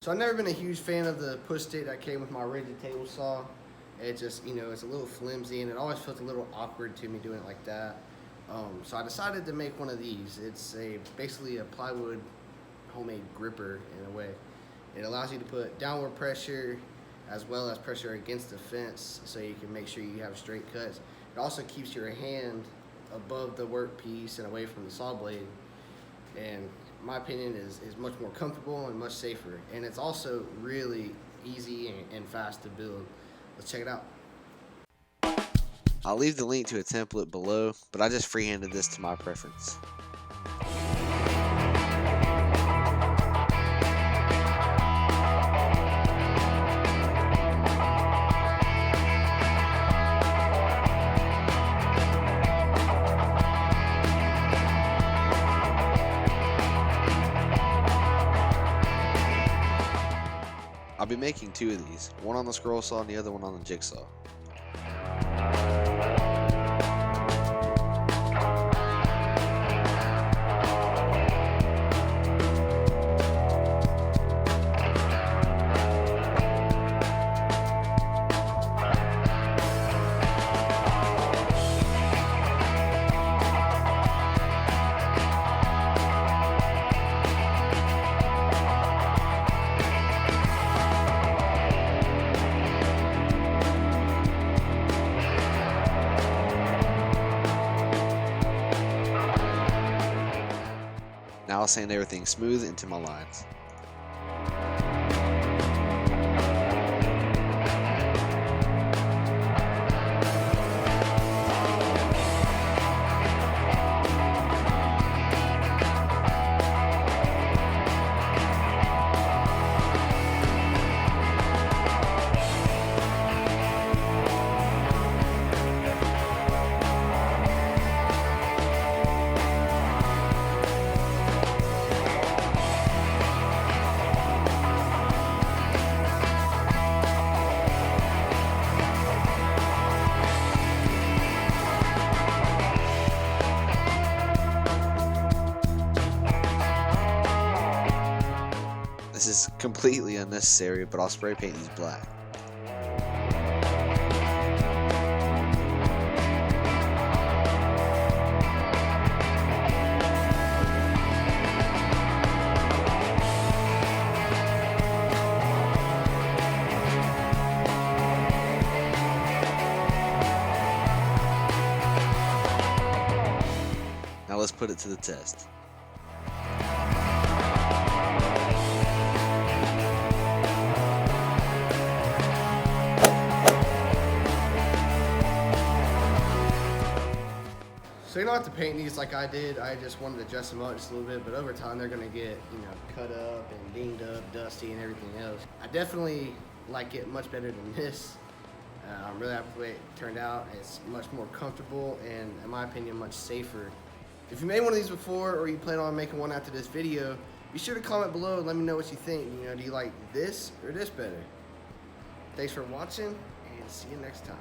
So I've never been a huge fan of the push stick that came with my rigid table saw. It just, it's a little flimsy and it always felt a little awkward to me doing it like that. So I decided to make one of these. It's basically a plywood homemade gripper in a way. It allows you to put downward pressure as well as pressure against the fence so you can make sure you have straight cuts. It also keeps your hand above the workpiece and away from the saw blade. And in my opinion is much more comfortable and much safer. And it's also really easy and fast to build. Let's check it out. I'll leave the link to a template below, but I just freehanded this to my preference. I'll be making two of these, one on the scroll saw and the other one on the jigsaw. Now I'll sand everything smooth into my lines. This is completely unnecessary, but I'll spray paint these black. Now let's put it to the test. So you don't have to paint these like I did. I just wanted to dress them up just a little bit, but over time they're gonna get, cut up and dinged up, dusty and everything else. I definitely like it much better than this. I'm really happy with the way it turned out. It's much more comfortable and, in my opinion, much safer. If you made one of these before or you plan on making one after this video, be sure to comment below and let me know what you think. Do you like this or this better? Thanks for watching and see you next time.